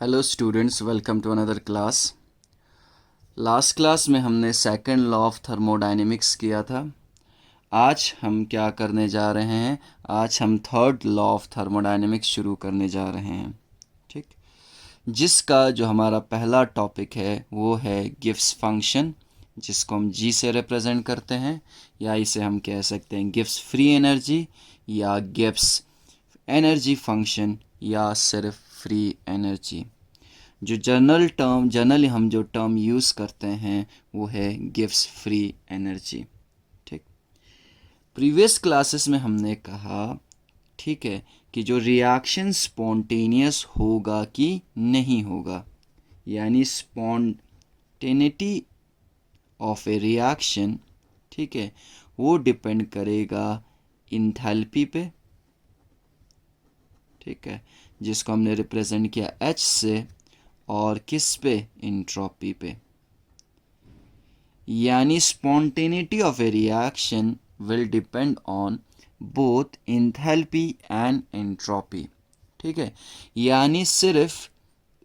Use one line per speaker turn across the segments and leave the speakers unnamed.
Hello students, welcome to another class. Last class में हमने second law of thermodynamics किया था। आज हम क्या करने जा रहे हैं? आज हम थर्ड लॉ ऑफ थर्मोडायनेमिक्स शुरू करने जा रहे हैं। ठीक, जिसका जो हमारा पहला टॉपिक है वो है गिब्स फंक्शन, जिसको हम जी से रिप्रेजेंट करते हैं, या इसे हम कह सकते हैं गिब्स फ्री एनर्जी या गिब्स एनर्जी फंक्शन या सिर्फ फ्री एनर्जी। जो जनरली हम जो टर्म यूज़ करते हैं वो है गिव्स फ्री एनर्जी। ठीक, प्रीवियस क्लासेस में हमने कहा, ठीक है, कि जो रिएक्शन स्पॉन्टेनियस होगा कि नहीं होगा, यानी स्पॉन्टेनिटी ऑफ ए रिएक्शन, ठीक है, वो डिपेंड करेगा इंथैल्पी पे, ठीक है, जिसको हमने रिप्रेजेंट किया एच से, और किस पे? इंट्रोपी पे। यानी spontaneity of A reaction will depend on both enthalpy and entropy. ठीक है, यानी सिर्फ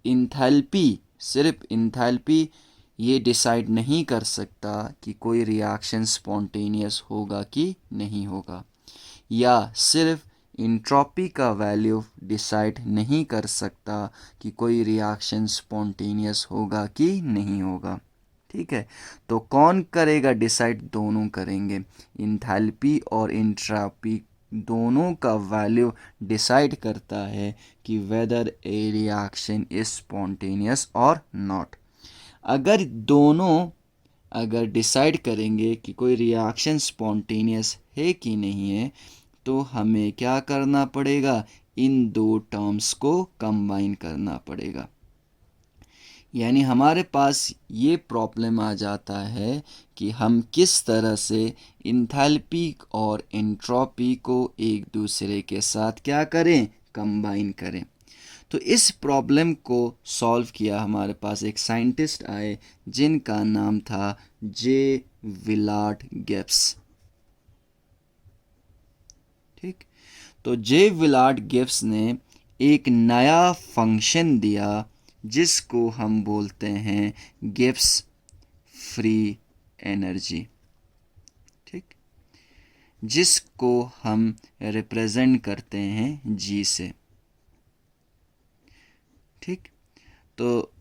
इंथैल्पी ये डिसाइड नहीं कर सकता कि कोई रिएक्शन स्पॉन्टेनियस होगा कि नहीं होगा, या सिर्फ इंट्रोपी का वैल्यू डिसाइड नहीं कर सकता कि कोई रिएक्शन स्पॉन्टेनियस होगा कि नहीं होगा। ठीक है, तो कौन करेगा डिसाइड? दोनों करेंगे। इंथैल्पी और इंट्रोपी दोनों का वैल्यू डिसाइड करता है कि whether a reaction is spontaneous और नॉट। अगर दोनों अगर डिसाइड करेंगे कि कोई रिएक्शन स्पॉन्टेनियस है कि नहीं है, तो हमें क्या करना पड़ेगा? इन दो टर्म्स को कंबाइन करना पड़ेगा। यानी हमारे पास ये प्रॉब्लम आ जाता है कि हम किस तरह से इंथैल्पी और एंट्रोपी को एक दूसरे के साथ क्या करें? कंबाइन करें। तो इस प्रॉब्लम को सॉल्व किया, हमारे पास एक साइंटिस्ट आए जिनका नाम था जे विलार्ड गिब्स। ठीक, तो जे विलार्ड गिब्स ने एक नया फंक्शन दिया जिसको हम बोलते हैं गिब्स फ्री एनर्जी। ठीक, जिसको हम रिप्रेजेंट करते हैं जी से। ठीक, तो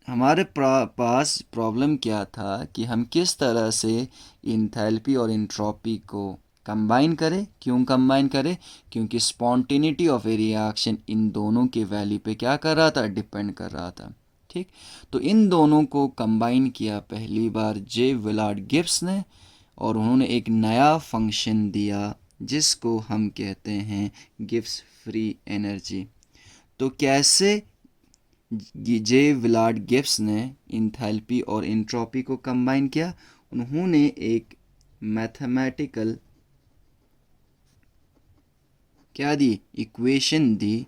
हमारे पास प्रॉब्लम क्या था कि हम किस तरह से इंथैल्पी और इंट्रोपी को कंबाइन करें। क्यों कंबाइन करें? क्योंकि spontaneity of A reaction in दोनों के वैल्यू पे क्या कर रहा था? डिपेंड कर रहा था। ठीक, तो इन दोनों को कंबाइन किया पहली बार जे विलार्ड गिब्स ने, और उन्होंने एक नया फंक्शन दिया जिसको हम कहते हैं गिब्स फ्री एनर्जी। तो कैसे जे विलार्ड गिब्स ने इंथैल्पी और इंट्रोपी को कंबाइन किया? उन्होंने एक मैथमेटिकल क्या दी? इक्वेशन दी,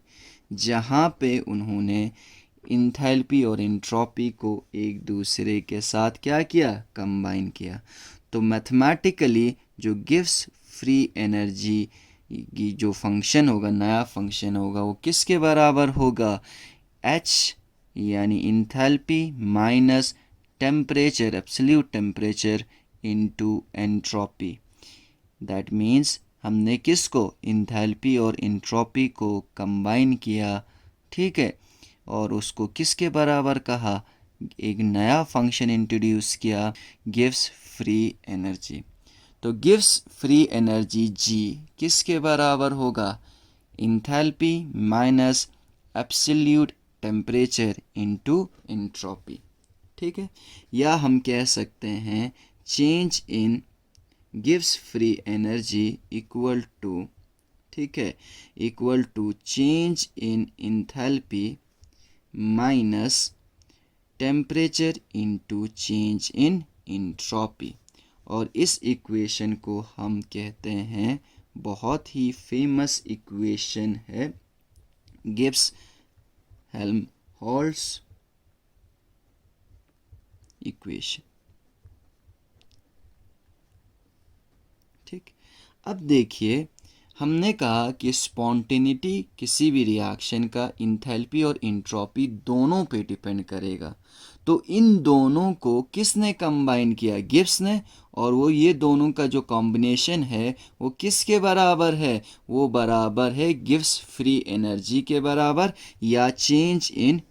जहाँ पे उन्होंने इंथैल्पी और इंट्रोपी को एक दूसरे के साथ क्या किया? कंबाइन किया। तो मैथमेटिकली जो गिव्स फ्री एनर्जी की जो फंक्शन होगा, नया फंक्शन होगा, वो किसके बराबर होगा? एच यानी enthalpy minus temperature, absolute temperature, into entropy. That means हमने किसको? इंथैल्पी और इंट्रोपी को कंबाइन किया। ठीक है, और उसको किसके बराबर कहा? एक नया फंक्शन इंट्रोड्यूस किया, गिव्स फ्री एनर्जी। तो गिव्स फ्री एनर्जी जी किसके बराबर होगा? Enthalpy minus absolute temperature into entropy. ठीक है, या हम कह सकते हैं चेंज इन गिव्स फ्री एनर्जी इक्वल टू, ठीक है, equal to change in enthalpy minus temperature into change in entropy. और इस इक्वेशन को हम कहते हैं, बहुत ही फेमस इक्वेशन है, गिब्स हेल्महोल्ट्ज़ इक्वेशन। ठीक, अब देखिए हमने कहा कि स्पॉन्टेनिटी किसी भी रिएक्शन का इंथैल्पी और इंट्रॉपी दोनों पे डिपेंड करेगा। तो इन दोनों को किसने कंबाइन किया? गिब्स ने। और वो ये दोनों का जो कॉम्बिनेशन है वो किसके बराबर है? वो बराबर है गिब्स फ्री एनर्जी के बराबर, या चेंज इन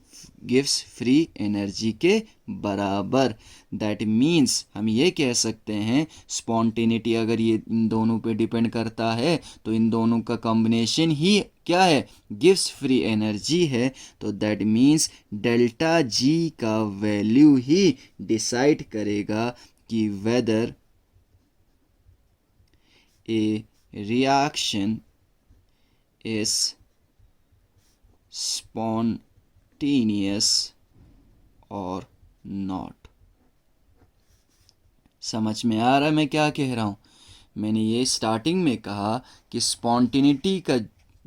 गिव्स फ्री एनर्जी के बराबर। दैट मीन्स हम ये कह सकते हैं स्पॉन्टेनिटी अगर ये इन दोनों पे डिपेंड करता है तो इन दोनों का कॉम्बिनेशन ही क्या है? गिव्स फ्री एनर्जी है। तो दैट मीन्स डेल्टा जी का वैल्यू ही डिसाइड करेगा कि whether a reaction is spontaneous और नॉट। समझ में आ रहा है मैं क्या कह रहा हूँ? मैंने ये स्टार्टिंग में कहा कि स्पॉन्टेनिटी का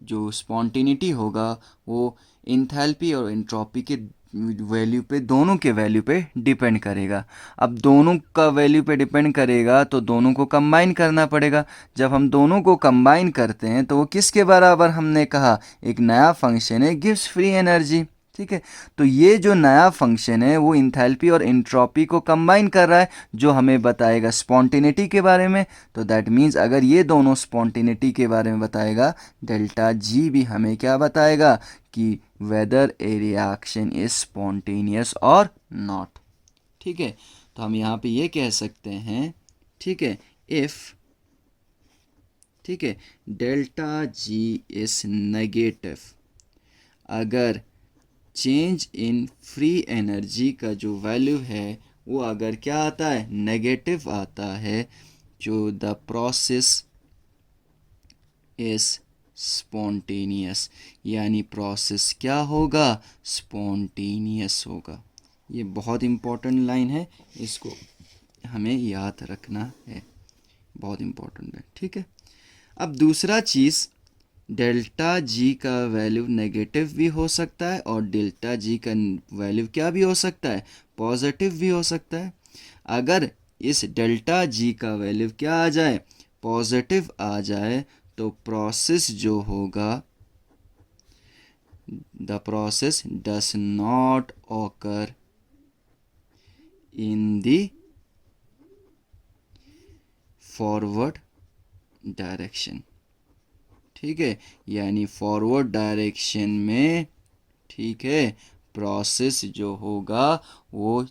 जो स्पॉन्टेनिटी होगा वो इंथैल्पी और एंट्रोपी के वैल्यू पे, दोनों के वैल्यू पे डिपेंड करेगा। अब दोनों का वैल्यू पे डिपेंड करेगा तो दोनों को कंबाइन करना पड़ेगा। जब हम दोनों को कंबाइन करते हैं तो वो किसके बराबर? हमने कहा एक नया फंक्शन है गिव्स फ्री एनर्जी। ठीक है, तो ये जो नया फंक्शन है वो इंथैल्पी और एंट्रोपी को कंबाइन कर रहा है, जो हमें बताएगा स्पॉन्टेनिटी के बारे में। तो दैट मीन्स अगर ये दोनों स्पॉन्टेनिटी के बारे में बताएगा, डेल्टा जी भी हमें क्या बताएगा कि whether a reaction is spontaneous और नॉट। ठीक है, तो हम यहाँ पे ये कह सकते हैं, ठीक है, इफ, ठीक है, डेल्टा जी इज नेगेटिव, अगर चेंज इन फ्री एनर्जी का जो वैल्यू है वो अगर क्या आता है? नेगेटिव आता है, जो द प्रोसेस इज स्पॉन्टेनियस, यानी प्रोसेस क्या होगा? स्पॉन्टेनियस होगा। ये बहुत इम्पोर्टेंट लाइन है, इसको हमें याद रखना है, बहुत इम्पोर्टेंट है। ठीक है, अब दूसरा चीज़, डेल्टा जी का वैल्यू नेगेटिव भी हो सकता है और डेल्टा जी का वैल्यू क्या भी हो सकता है? पॉजिटिव भी हो सकता है। अगर इस डेल्टा जी का वैल्यू क्या आ जाए? पॉजिटिव आ जाए, तो प्रोसेस जो होगा, the process does not occur in the forward direction. ठीक है, यानी फॉरवर्ड डायरेक्शन में, ठीक है, प्रोसेस जो होगा वो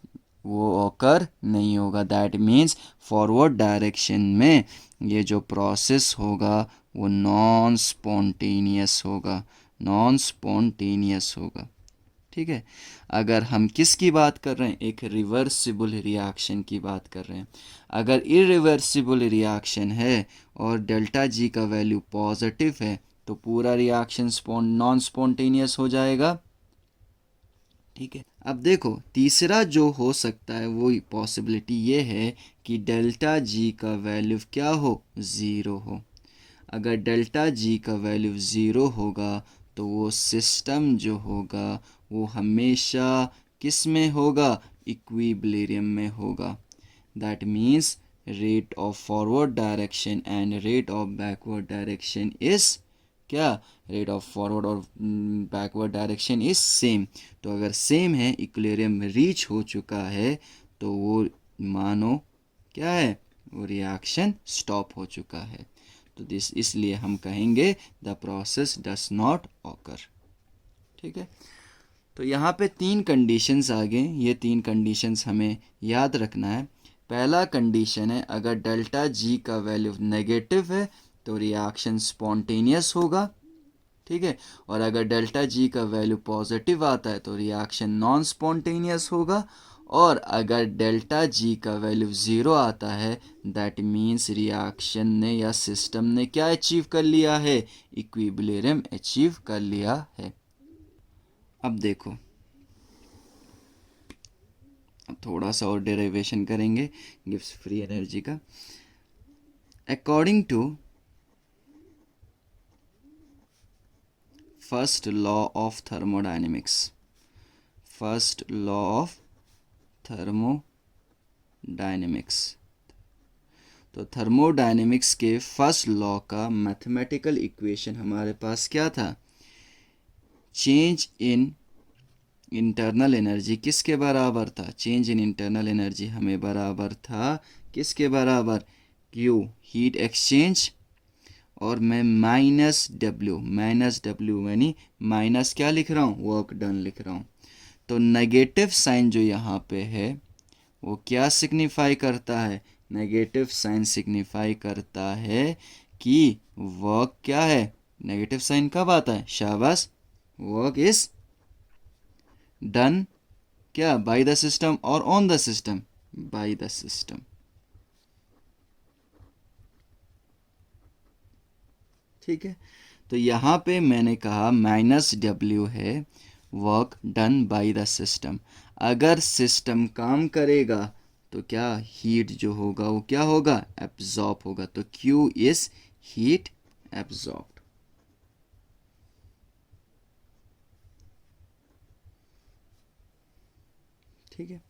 ऑकर नहीं होगा। दैट मीन्स फॉरवर्ड डायरेक्शन में ये जो प्रोसेस होगा वो नॉन स्पॉन्टेनियस होगा, नॉन स्पॉन्टेनियस होगा। ठीक है, अगर हम किसकी बात कर रहे हैं? एक रिवर्सिबल रिएक्शन की बात कर रहे हैं। अगर इरिवर्सिबल रिएक्शन है और डेल्टा जी का वैल्यू पॉजिटिव है तो पूरा रिएक्शन नॉन स्पॉन्टेनियस हो जाएगा। ठीक है, अब देखो तीसरा जो हो सकता है वो पॉसिबिलिटी ये है कि डेल्टा जी का वैल्यू क्या हो? ज़ीरो हो। अगर डेल्टा जी का वैल्यू ज़ीरो होगा तो वो सिस्टम जो होगा वो हमेशा किस में होगा? इक्विलिब्रियम में होगा। That means rate of forward direction and rate of backward direction is क्या? रेट ऑफ फॉरवर्ड और बैकवर्ड डायरेक्शन इज सेम। तो अगर सेम है, इक्विलिब्रियम रीच हो चुका है, तो वो मानो क्या है? वो रिएक्शन स्टॉप हो चुका है। तो इसलिए हम कहेंगे the process does not occur. ठीक है, तो यहाँ पे तीन कंडीशंस आ गए। ये तीन कंडीशंस हमें याद रखना है। पहला कंडीशन है अगर डेल्टा जी का वैल्यू नेगेटिव है तो रिएक्शन स्पॉन्टेनियस होगा। ठीक है, और अगर डेल्टा जी का वैल्यू पॉजिटिव आता है तो रिएक्शन नॉन स्पॉन्टेनियस होगा। और अगर डेल्टा जी का वैल्यू ज़ीरो आता है, दैट मीन्स रिएक्शन ने या सिस्टम ने क्या अचीव कर लिया है? इक्विलिब्रियम अचीव कर लिया है। अब देखो, अब थोड़ा सा और डेरिवेशन करेंगे गिव्स फ्री एनर्जी का। According to first law of thermodynamics, first law of thermodynamics, तो थर्मोडायनेमिक्स के फर्स्ट लॉ का मैथमेटिकल इक्वेशन हमारे पास क्या था? चेंज इन इंटरनल एनर्जी किसके बराबर था? चेंज इन इंटरनल एनर्जी हमें बराबर था किसके बराबर? क्यू, हीट एक्सचेंज, और मैं माइनस डब्ल्यू यानी माइनस क्या लिख रहा हूँ? वर्क डन लिख रहा हूँ। तो नेगेटिव साइन जो यहाँ पे है वो क्या सिग्निफाई करता है? नेगेटिव साइन सिग्निफाई करता है कि वर्क क्या है? नेगेटिव साइन कब आता है? शाबाश, वर्क इज डन क्या? बाय द सिस्टम और on the system? Bye the system. ठीक है, तो यहाँ पे मैंने कहा माइनस डब्ल्यू है work done by the system. अगर सिस्टम काम करेगा तो क्या हीट जो होगा वो क्या होगा? एब्जॉर्ब होगा। तो Q इज हीट एब्जॉर्ब्ड। ठीक है,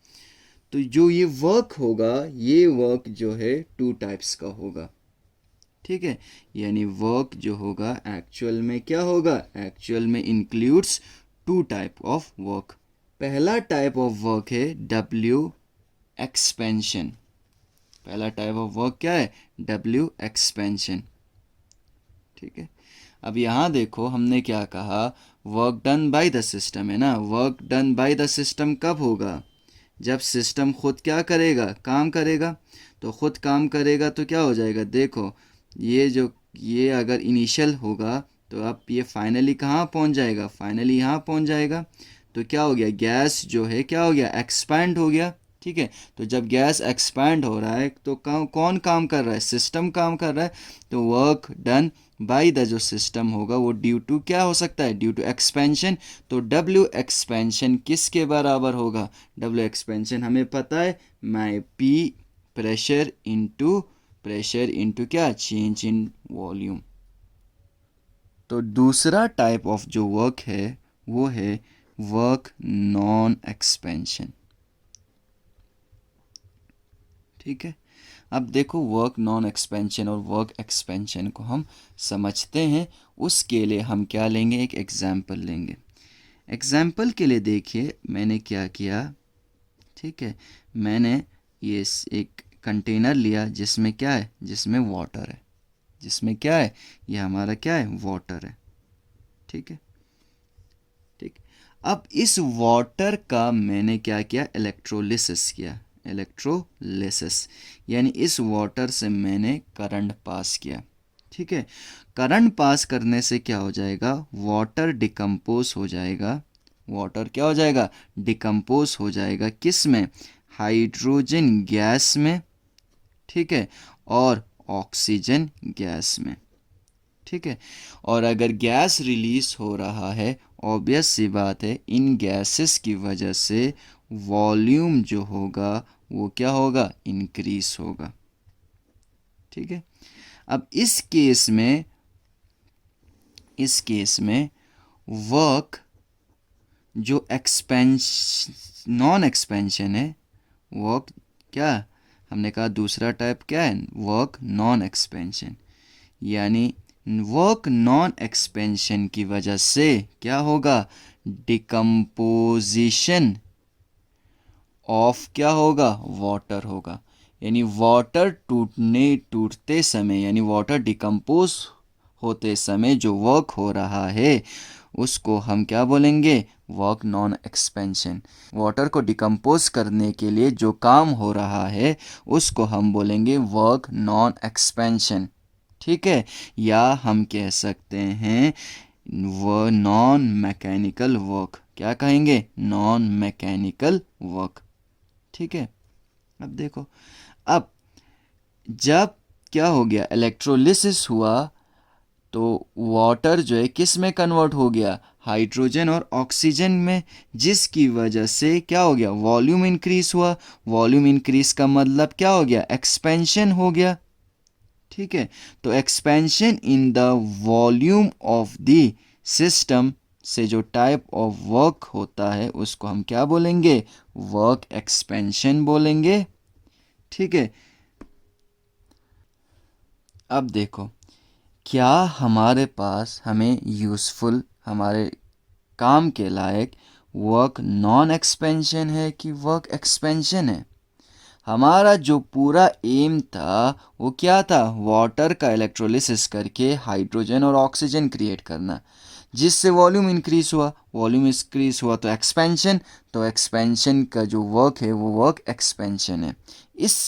तो जो ये वर्क होगा, ये वर्क जो है टू टाइप्स का होगा। ठीक है, यानी वर्क जो होगा एक्चुअल में क्या होगा? एक्चुअल में includes two type of work. पहला टाइप ऑफ वर्क है डब्ल्यू एक्सपेंशन। पहला टाइप ऑफ वर्क क्या है? W expansion. ठीक है, अब यहाँ देखो हमने क्या कहा? Work done by the system है ना। Work done by the system कब होगा? जब सिस्टम खुद क्या करेगा? काम करेगा। तो खुद काम करेगा तो क्या हो जाएगा? देखो ये अगर इनिशियल होगा तो अब ये फाइनली कहाँ पहुँच जाएगा? फाइनली यहाँ पहुँच जाएगा। तो क्या हो गया? गैस जो है क्या हो गया? एक्सपैंड हो गया। ठीक है, तो जब गैस एक्सपैंड हो रहा है तो कौन काम कर रहा है? सिस्टम काम कर रहा है। तो वर्क डन बाय द जो सिस्टम होगा वो ड्यू टू क्या हो सकता है? Due to expansion. तो डब्ल्यू एक्सपेंशन किसके बराबर होगा? डब्ल्यू एक्सपेंशन हमें पता है, माई पी प्रेशर इनटू क्या? Change in volume. तो दूसरा टाइप ऑफ जो वर्क है वो है वर्क नॉन एक्सपेंशन। ठीक है, अब देखो वर्क नॉन एक्सपेंशन और वर्क एक्सपेंशन को हम समझते हैं। उसके लिए हम क्या लेंगे? एक एग्जाम्पल लेंगे। एग्जाम्पल के लिए देखिए मैंने क्या किया। ठीक है, मैंने ये एक कंटेनर लिया जिसमें क्या है? जिसमें वाटर है। जिसमें क्या है? ये हमारा क्या है? वाटर है। ठीक है, ठीक। अब इस वाटर का मैंने क्या किया? इलेक्ट्रोलिसिस किया। इलेक्ट्रोलिसिस यानी इस वाटर से मैंने करंट पास किया। ठीक है, करंट पास करने से क्या हो जाएगा? वाटर डिकम्पोज हो जाएगा। वाटर क्या हो जाएगा? डिकम्पोज हो जाएगा किस में? हाइड्रोजन गैस में। ठीक है, और ऑक्सीजन गैस में। ठीक है, और अगर गैस रिलीज हो रहा है, ऑब्वियस सी बात है इन गैसेस की वजह से वॉल्यूम जो होगा वो क्या होगा? इंक्रीज होगा। ठीक है, अब इस केस में वर्क जो नॉन एक्सपेंशन है, वर्क क्या हमने कहा? दूसरा टाइप क्या है? Work non expansion. यानी वर्क नॉन एक्सपेंशन की वजह से क्या होगा? डिकम्पोजिशन ऑफ क्या होगा? वाटर होगा। यानी वाटर टूटते समय यानी वाटर डिकम्पोज होते समय जो वर्क हो रहा है उसको हम क्या बोलेंगे? Work non expansion. वाटर को डिकम्पोज करने के लिए जो काम हो रहा है उसको हम बोलेंगे वर्क नॉन एक्सपेंशन। ठीक है, या हम कह सकते हैं वो नॉन मैकेनिकल वर्क। क्या कहेंगे? Non mechanical work. ठीक है, अब देखो, अब जब क्या हो गया? इलेक्ट्रोलिसिस हुआ तो वाटर जो है किस में कन्वर्ट हो गया? हाइड्रोजन और ऑक्सीजन में, जिसकी वजह से क्या हो गया? वॉल्यूम इंक्रीज हुआ। वॉल्यूम इंक्रीज का मतलब क्या हो गया? एक्सपेंशन हो गया। ठीक है, तो expansion in the volume of the system से जो टाइप ऑफ वर्क होता है उसको हम क्या बोलेंगे? वर्क एक्सपेंशन बोलेंगे। ठीक है, अब देखो, क्या हमारे पास हमें यूज़फुल, हमारे काम के लायक वर्क नॉन एक्सपेंशन है कि वर्क एक्सपेंशन है? हमारा जो पूरा एम था वो क्या था? वाटर का इलेक्ट्रोलिसिस करके हाइड्रोजन और ऑक्सीजन क्रिएट करना, जिससे वॉल्यूम इंक्रीज हुआ। वॉल्यूम इंक्रीज हुआ तो एक्सपेंशन, तो एक्सपेंशन का जो वर्क है वो वर्क एक्सपेंशन है।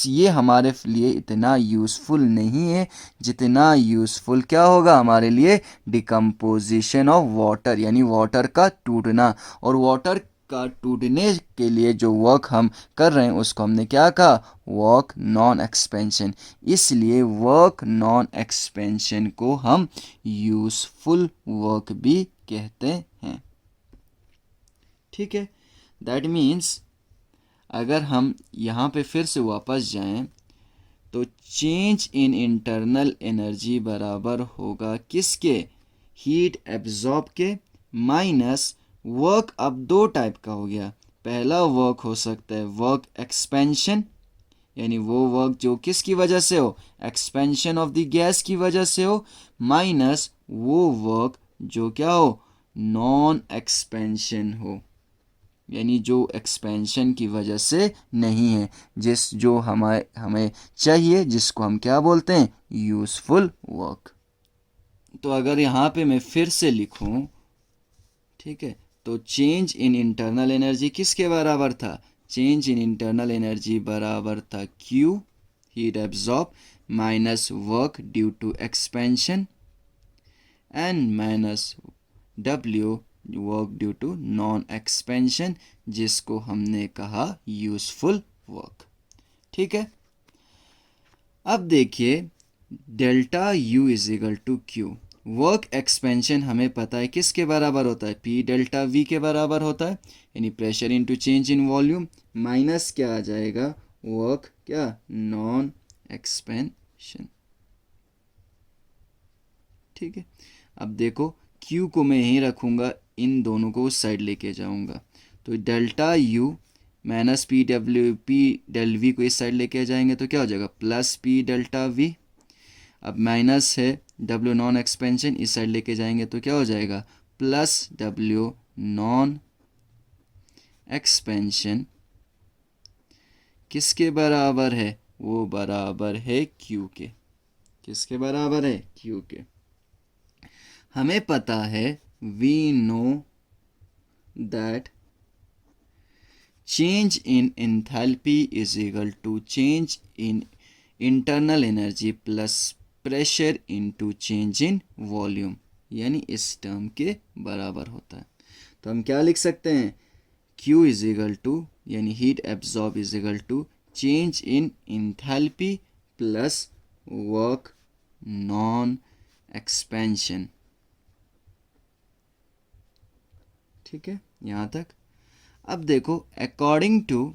ये हमारे लिए इतना यूज़फुल नहीं है जितना यूज़फुल क्या होगा हमारे लिए? डिकम्पोजिशन ऑफ वाटर, यानी वाटर का टूटना। और वाटर का टूटने के लिए जो वर्क हम कर रहे हैं उसको हमने क्या कहा? Work non expansion. इसलिए वर्क नॉन एक्सपेंशन को हम यूज़फुल वर्क भी कहते हैं। ठीक है, दैट मीन्स अगर हम यहाँ पे फिर से वापस जाएं तो चेंज इन इंटरनल एनर्जी बराबर होगा किसके? हीट एब्जॉर्ब के माइनस वर्क। अब दो टाइप का हो गया। पहला वर्क हो सकता है वर्क एक्सपेंशन, यानी वो वर्क जो किसकी वजह से हो? एक्सपेंशन ऑफ द गैस की वजह से हो, माइनस वो वर्क जो क्या हो? नॉन एक्सपेंशन हो, यानी जो एक्सपेंशन की वजह से नहीं है, जो हमें हमें चाहिए, जिसको हम क्या बोलते हैं? Useful work. तो अगर यहाँ पे मैं फिर से लिखूँ, ठीक है, तो चेंज इन इंटरनल एनर्जी किसके बराबर था? चेंज इन इंटरनल एनर्जी बराबर था Q, heat absorb, minus work due to expansion, and minus W, work due to non expansion, जिसको हमने कहा यूज़फुल वर्क। ठीक है, अब देखिए delta U is equal to Q. Work expansion हमें पता है किसके बराबर होता है? P डेल्टा V के बराबर होता है, यानी pressure into change in volume, minus क्या आ जाएगा? वर्क क्या? Non expansion. ठीक है, अब देखो Q को मैं यहीं रखूँगा, इन दोनों को उस साइड लेके जाऊँगा, तो delta U minus P del V को इस साइड लेके जाएंगे तो क्या हो जाएगा? Plus P delta V। अब माइनस है W नॉन एक्सपेंशन, इस साइड लेके जाएंगे तो क्या हो जाएगा? प्लस W नॉन एक्सपेंशन किसके बराबर है? वो बराबर है Q के। किसके बराबर है? Q के। हमें पता है, we know that change in enthalpy is equal to change in internal energy plus pressure into change in volume, यानी इस टर्म के बराबर होता है। तो हम क्या लिख सकते हैं? Q इज इक्वल टू, यानी heat absorb is equal to change in enthalpy plus work non expansion. ठीक है, यहाँ तक। अब देखो, according to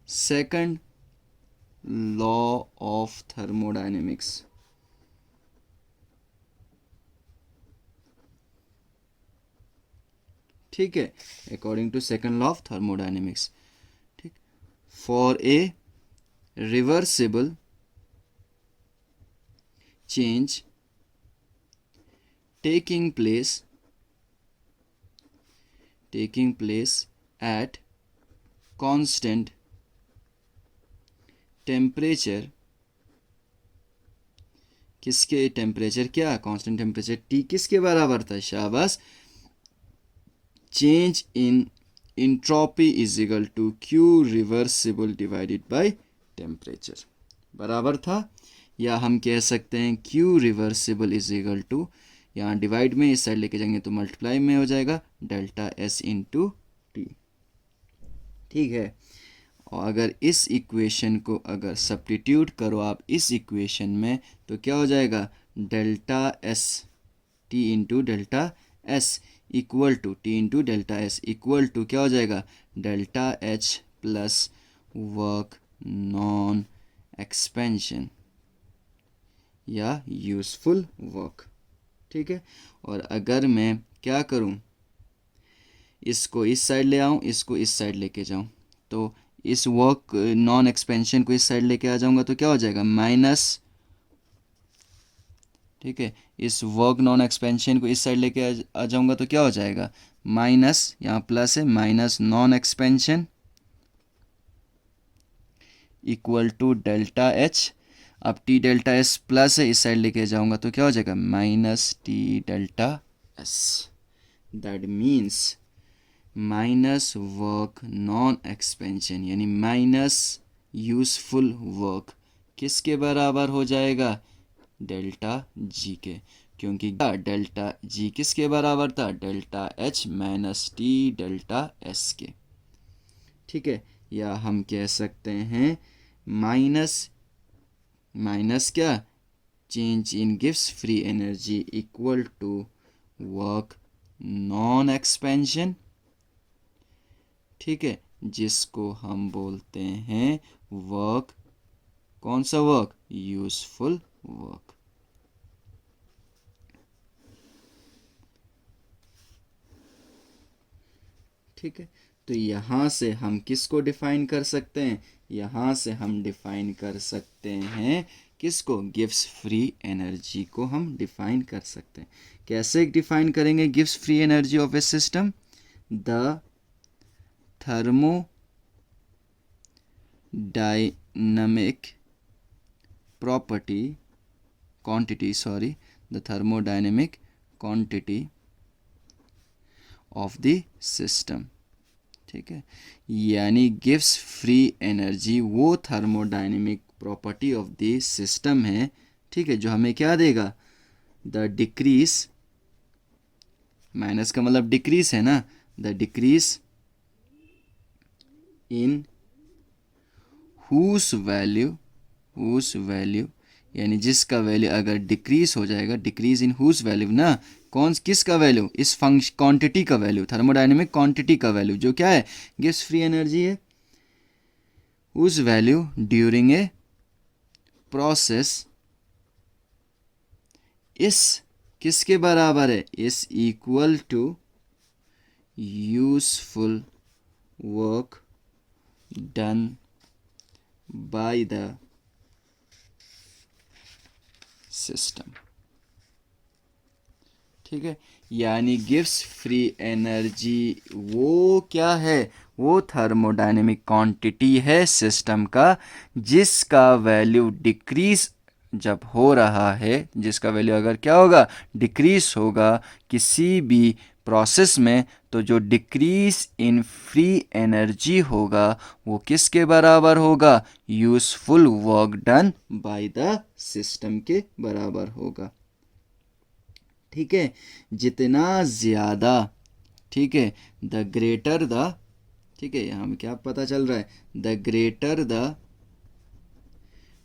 second law of thermodynamics, ठीक है, according to second law of thermodynamics, ठीक, for a reversible change taking place at constant temperature, किसके टेम्परेचर? क्या? कांस्टेंट टेम्परेचर T किसके बराबर था? शाबाश। Change in entropy is equal to Q reversible divided by temperature, बराबर था। या हम कह सकते हैं Q reversible is equal to, यहाँ डिवाइड में इस साइड लेके जाएंगे तो मल्टीप्लाई में हो जाएगा, डेल्टा S इंटू टी। ठीक है, और अगर इस इक्वेशन को अगर सब्स्टिट्यूट करो आप इस इक्वेशन में तो क्या हो जाएगा? Delta S T into delta S equal to T into delta S equal to क्या हो जाएगा? Delta H plus work non expansion या यूज़फुल वर्क। ठीक है, और अगर मैं क्या करूं, इसको इस साइड ले आऊं, इसको इस साइड लेके जाऊं, तो इस वर्क नॉन एक्सपेंशन को इस साइड लेके आ जाऊंगा तो क्या हो जाएगा माइनस, ठीक है, इस वर्क नॉन एक्सपेंशन को इस साइड लेके आ जाऊंगा तो क्या हो जाएगा माइनस, यहाँ प्लस है, minus non expansion equal to delta H. अब टी डेल्टा एस प्लस है, इस साइड लेके जाऊंगा तो क्या हो जाएगा minus T delta S. That means minus work non expansion यानी माइनस यूजफुल वर्क किसके बराबर हो जाएगा डेल्टा जी के, क्योंकि डेल्टा जी किसके बराबर था delta H minus T delta S के, ठीक है। या हम कह सकते हैं माइनस माइनस क्या चेंज इन गिव्स free energy equal to work non expansion, ठीक है, जिसको हम बोलते हैं वर्क, कौन सा वर्क यूजफुल वर्क। ठीक है, तो यहाँ से हम किसको डिफाइन कर सकते हैं, यहाँ से हम डिफाइन कर सकते हैं किसको गिव्स फ्री एनर्जी को हम डिफाइन कर सकते हैं। कैसे डिफाइन करेंगे गिव्स free energy of A system, the thermodynamic property quantity sorry the thermodynamic quantity of the system, ठीक है। यानी गिव्स फ्री एनर्जी वो thermodynamic property of the system है, ठीक है, जो हमें क्या देगा द डिक्रीज, माइनस का मतलब डिक्रीज है ना, the decrease in whose value यानी जिसका वैल्यू अगर डिक्रीज हो जाएगा, डिक्रीज इन whose वैल्यू ना, कौन किसका वैल्यू इस फंक्शन क्वांटिटी का वैल्यू, थर्मोडायनेमिक क्वांटिटी का वैल्यू जो क्या है गिव्स फ्री एनर्जी है, whose value during a process is किसके बराबर है, is equal to useful work done by the system, ठीक है। यानी गिव्स फ्री एनर्जी वो क्या है, वो थर्मोडायनेमिक क्वांटिटी है सिस्टम का जिसका वैल्यू डिक्रीज जब हो रहा है, जिसका वैल्यू अगर क्या होगा डिक्रीज होगा किसी भी प्रोसेस में, तो जो डिक्रीज इन फ्री एनर्जी होगा वो किसके बराबर होगा useful work done by the system के बराबर होगा, ठीक है। जितना ज़्यादा, ठीक है, द ग्रेटर द, ठीक है, यहाँ में क्या पता चल रहा है the greater the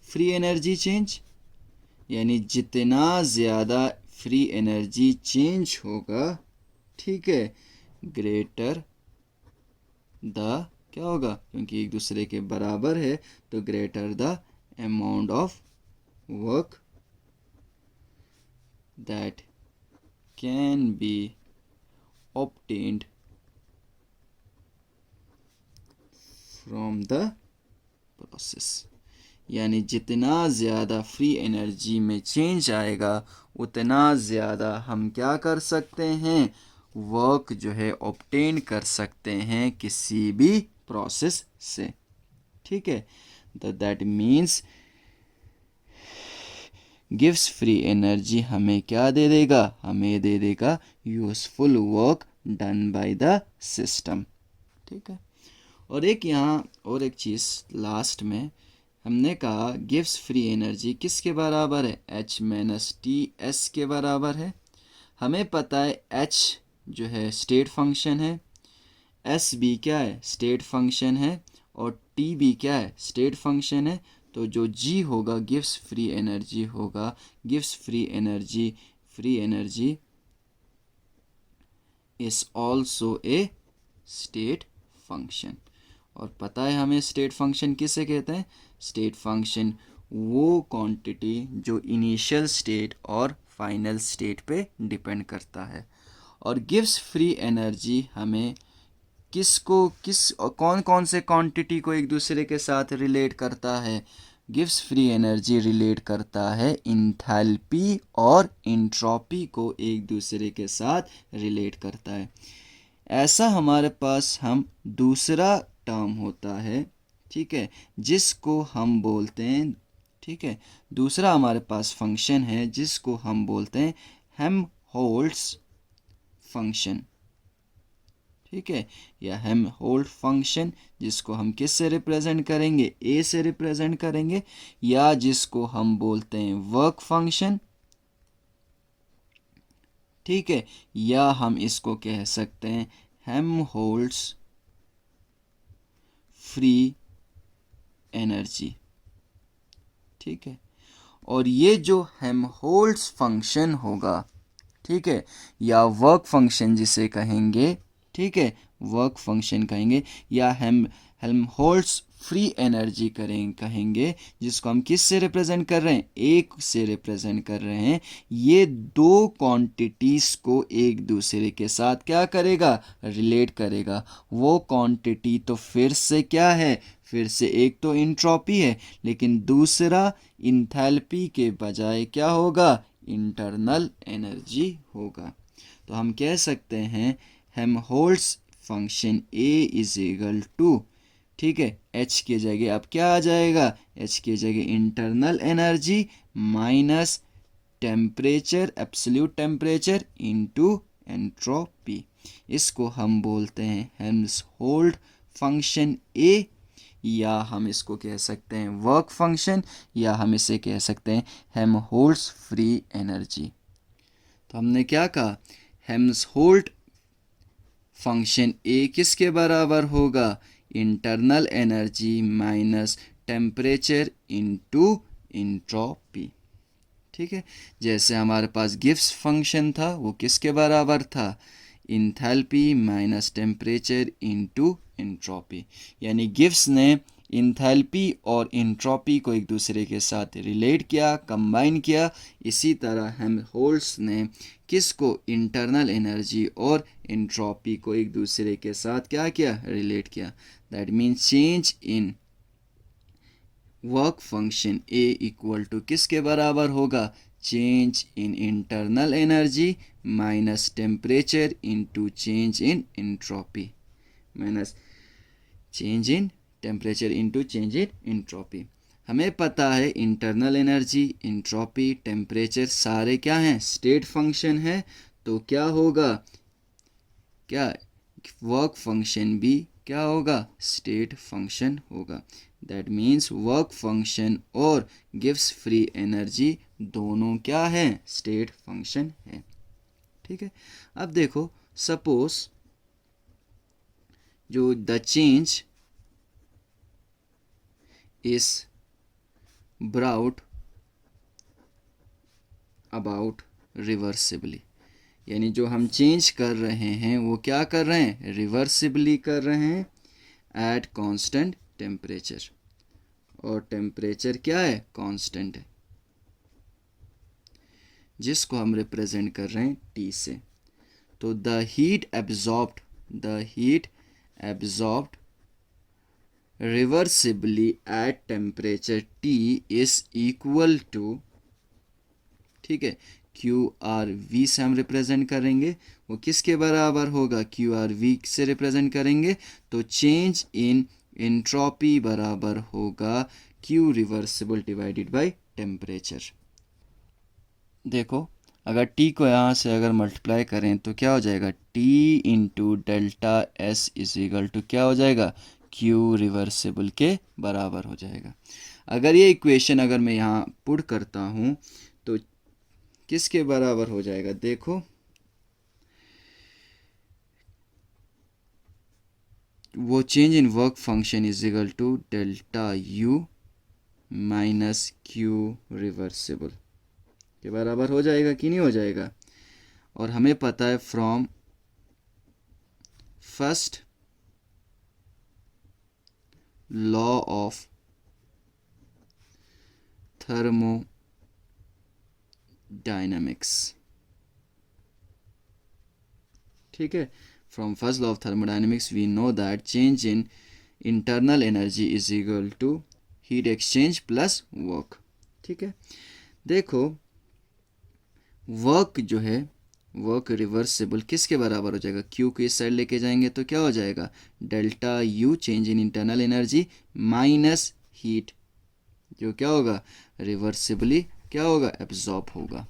free energy change, यानी जितना ज़्यादा फ्री एनर्जी चेंज होगा, ठीक है, ग्रेटर द क्या होगा, क्योंकि एक दूसरे के बराबर है तो greater the amount of work that can be obtained from the process. यानी जितना ज़्यादा फ्री एनर्जी में चेंज आएगा उतना ज़्यादा हम क्या कर सकते हैं वर्क जो है ऑब्टेन कर सकते हैं किसी भी प्रोसेस से, ठीक है। That means gives free energy हमें क्या दे देगा, हमें दे देगा useful work done by the system, ठीक है। और एक यहाँ और एक चीज़ लास्ट में हमने कहा गिव्स फ्री एनर्जी किसके बराबर है एच माइनस टी एस के बराबर है। हमें पता है एच जो है स्टेट फंक्शन है, एस भी क्या है स्टेट फंक्शन है, और टी भी क्या है स्टेट फंक्शन है। तो जो जी होगा गिव्स फ्री एनर्जी होगा, gives free energy is also a state function. और पता है हमें स्टेट फंक्शन किसे कहते हैं, स्टेट फंक्शन वो क्वांटिटी जो इनिशियल स्टेट और फाइनल स्टेट पे डिपेंड करता है। और गिव्स फ्री एनर्जी हमें कौन कौन से क्वांटिटी को एक दूसरे के साथ रिलेट करता है? गिव्स फ्री एनर्जी रिलेट करता है इंथैल्पी और इंट्रॉपी को एक दूसरे के साथ रिलेट करता है। ऐसा हमारे पास हम दूसरा टर्म होता है, ठीक है, जिसको हम बोलते हैं, ठीक है, दूसरा हमारे पास फंक्शन है जिसको हम बोलते हैं हेल्महोल्ट्ज़ फंक्शन, ठीक है, या हेल्महोल्ट्ज़ फंक्शन, जिसको हम किस से रिप्रेजेंट करेंगे? ए से रिप्रेजेंट करेंगे, या जिसको हम बोलते हैं वर्क फंक्शन, ठीक है, या हम इसको कह सकते हैं हेल्महोल्ट्ज़ फ्री एनर्जी, ठीक है। और ये जो हेल्महोल्ट्ज़ फंक्शन होगा, ठीक है, या वर्क फंक्शन जिसे कहेंगे, ठीक है, वर्क फंक्शन कहेंगे, या हेल्महोल्ट्ज़ फ्री एनर्जी कहेंगे, जिसको हम किस से रिप्रेजेंट कर रहे हैं? एक से रिप्रेजेंट कर रहे हैं। ये दो क्वांटिटीज़ को एक दूसरे के साथ क्या करेगा? रिलेट करेगा। वो क्वांटिटी तो फिर से क्या है? फिर से एक तो इंट्रॉपी है, लेकिन दूसरा इंथैल्पी के बजाय क्या होगा? इंटरनल एनर्जी होगा। तो हम कह सकते हैं Helmholtz function A is equal to, ठीक है, एच की जगह अब क्या आ जाएगा? एच की जगह internal energy minus temperature, absolute temperature into entropy. इसको हम बोलते हैं हेल्महोल्ट्ज़ फंक्शन ए, या हम इसको कह सकते हैं वर्क फंक्शन, या हम इसे कह सकते हैं हेल्महोल्ट्ज़ फ्री एनर्जी। तो हमने क्या कहा? हेल्महोल्ट्ज़ फंक्शन ए किसके बराबर होगा? Internal energy minus temperature into entropy, ठीक है। जैसे हमारे पास गिब्स फंक्शन था, वो किसके बराबर था? Enthalpy minus temperature into entropy. यानी गिब्स ने इंथैल्पी और एंट्रोपी को एक दूसरे के साथ रिलेट किया, कंबाइन किया। इसी तरह हेल्महोल्ट्ज़ ने किसको? इंटरनल एनर्जी और एंट्रोपी को एक दूसरे के साथ क्या किया? रिलेट किया। That means change in work function A equal to किसके बराबर होगा? Change in internal energy minus temperature into change in entropy, minus change in temperature into change in entropy. हमें पता है इंटरनल एनर्जी, एंट्रोपी, टेम्परेचर सारे क्या हैं? State function है। तो क्या होगा? क्या वर्क फंक्शन भी क्या होगा? स्टेट फंक्शन होगा। दैट मीन्स वर्क फंक्शन और गिव्स फ्री एनर्जी दोनों क्या है? स्टेट फंक्शन है, ठीक है। अब देखो, सपोज जो the change is brought about reversibly, यानी जो हम चेंज कर रहे हैं वो क्या कर रहे हैं? रिवर्सिबली कर रहे हैं एट कांस्टेंट टेम्परेचर, और टेम्परेचर क्या है? कांस्टेंट है, जिसको हम रिप्रेजेंट कर रहे हैं T से। तो the heat absorbed reversibly at temperature T is equal to, ठीक है, क्यू आर वी से हम रिप्रेजेंट करेंगे। वो किसके बराबर होगा? क्यू आर वी से रिप्रेजेंट करेंगे तो चेंज इन एंट्रोपी बराबर होगा Q reversible divided by temperature. देखो, अगर टी को यहाँ से अगर मल्टीप्लाई करें तो क्या हो जाएगा? T into delta S is equal to क्या हो जाएगा? क्यू रिवर्सिबल के बराबर हो जाएगा। अगर ये इक्वेशन अगर मैं यहाँ पुट करता हूँ तो किसके बराबर हो जाएगा? देखो, वो change in work function is equal to delta U minus Q reversible के बराबर हो जाएगा कि नहीं हो जाएगा? और हमें पता है from first law of thermodynamics, ठीक है, from first law of thermodynamics we know that change in internal energy is equal to heat exchange plus work। ठीक है, देखो वर्क जो है, वर्क रिवर्सिबल किसके बराबर हो जाएगा, क्यू को इस साइड लेके जाएंगे तो क्या हो जाएगा, delta U change in internal energy minus heat, जो क्या होगा रिवर्सिबली क्या होगा एब्जॉर्ब होगा।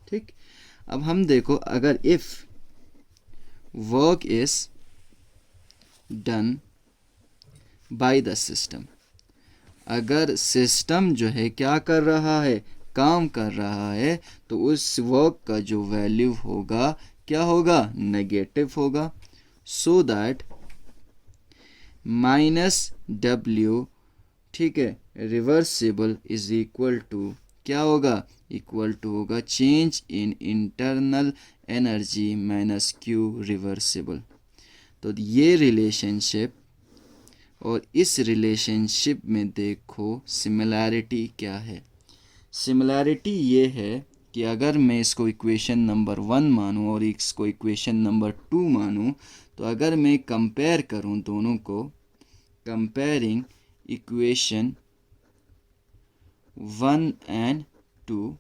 ठीक, अब हम देखो अगर if work is done by the system, अगर सिस्टम जो है क्या कर रहा है, काम कर रहा है, तो उस वर्क का जो वैल्यू होगा क्या होगा, नेगेटिव होगा। सो दैट माइनस डब्ल्यू, ठीक है, रिवर्सिबल इज इक्वल टू क्या होगा, इक्वल टू होगा change in internal energy minus Q reversible. तो ये रिलेशनशिप, और इस रिलेशनशिप में देखो सिमिलैरिटी क्या है। सिमिलैरिटी ये है कि अगर मैं इसको इक्वेशन नंबर 1 मानूं और इसको इक्वेशन नंबर 2 मानूं, तो अगर मैं कंपेयर करूं दोनों को, कंपेयरिंग इक्वेशन 1 एंड 2,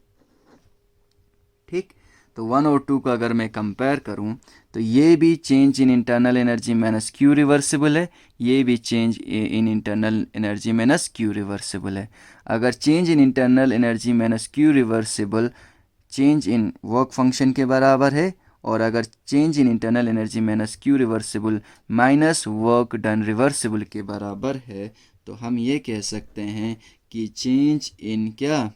ठीक, तो 1 और 2 को अगर मैं कंपेयर करूं तो ये भी change in internal energy minus Q reversible है, ये भी change in internal energy minus Q reversible है। अगर change in internal energy minus Q reversible change in work function के बराबर है, और अगर change in internal energy minus Q reversible minus work done reversible के बराबर है, तो हम ये कह सकते हैं कि चेंज इन क्या,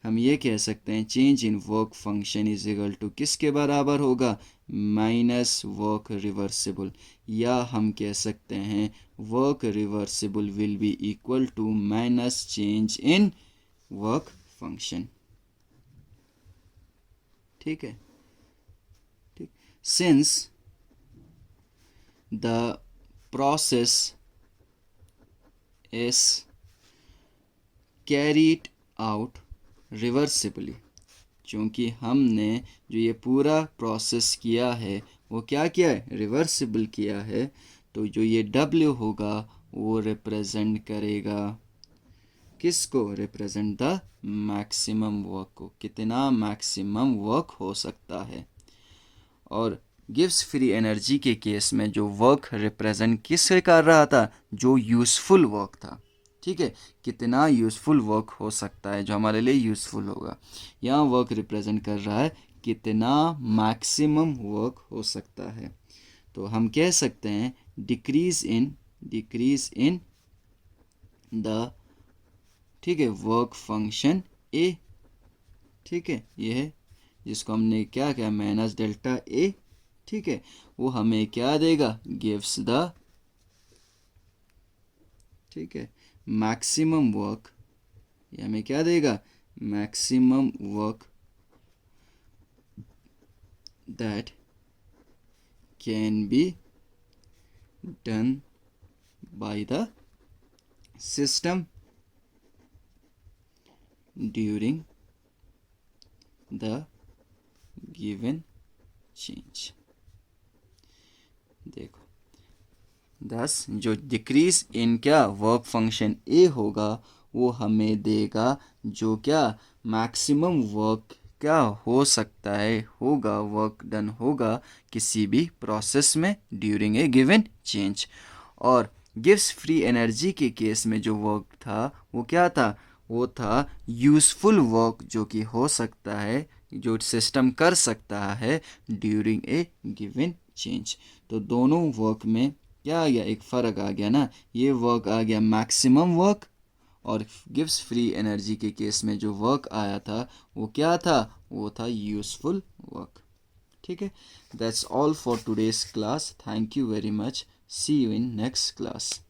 हम ये कह सकते हैं change in work function is equal to किसके बराबर होगा, माइनस वर्क रिवर्सिबल, या हम कह सकते हैं work reversible will be equal to minus change in work function. ठीक है, ठीक, since the process is carried out reversibly, क्योंकि हमने जो ये पूरा प्रोसेस किया है वो क्या किया है, रिवर्सिबल किया है, तो जो ये W होगा वो रिप्रेजेंट करेगा किसको, रिप्रेजेंट द मैक्सिमम वर्क को, कितना मैक्सिमम वर्क हो सकता है। और गिव्स फ्री एनर्जी के केस में जो वर्क रिप्रेजेंट किससे कर रहा था, जो यूज़फुल वर्क था। ठीक है, कितना यूज़फुल वर्क हो सकता है जो हमारे लिए यूज़फुल होगा। यहाँ वर्क रिप्रेजेंट कर रहा है कितना मैक्सिमम वर्क हो सकता है। तो हम कह सकते हैं डिक्रीज इन द, ठीक है, वर्क फंक्शन ए, ठीक है, ये है जिसको हमने क्या किया, माइनस डेल्टा ए, ठीक है, वो हमें क्या देगा, गिव्स द, ठीक है, मैक्सिमम वर्क, ये हमें क्या देगा, maximum work that can be done by the system during the given change. देखो दस जो डिक्रीज इन क्या वर्क फंक्शन ए होगा वो हमें देगा जो क्या मैक्सिमम वर्क क्या हो सकता है, होगा, वर्क डन होगा किसी भी प्रोसेस में ड्यूरिंग ए गिवन चेंज। और गिव्स फ्री एनर्जी के केस में जो वर्क था वो क्या था, वो था यूज़फुल वर्क जो कि हो सकता है, जो सिस्टम कर सकता है ड्यूरिंग ए गिवन चेंज। तो दोनों वर्क में क्या आ गया, एक फ़र्क आ गया ना, ये वर्क आ गया मैक्सिमम वर्क, और गिव्स फ्री एनर्जी के केस में जो वर्क आया था वो क्या था, वो था यूज़फुल वर्क। ठीक है, that's all for today's class. Thank you very much, see you in next class.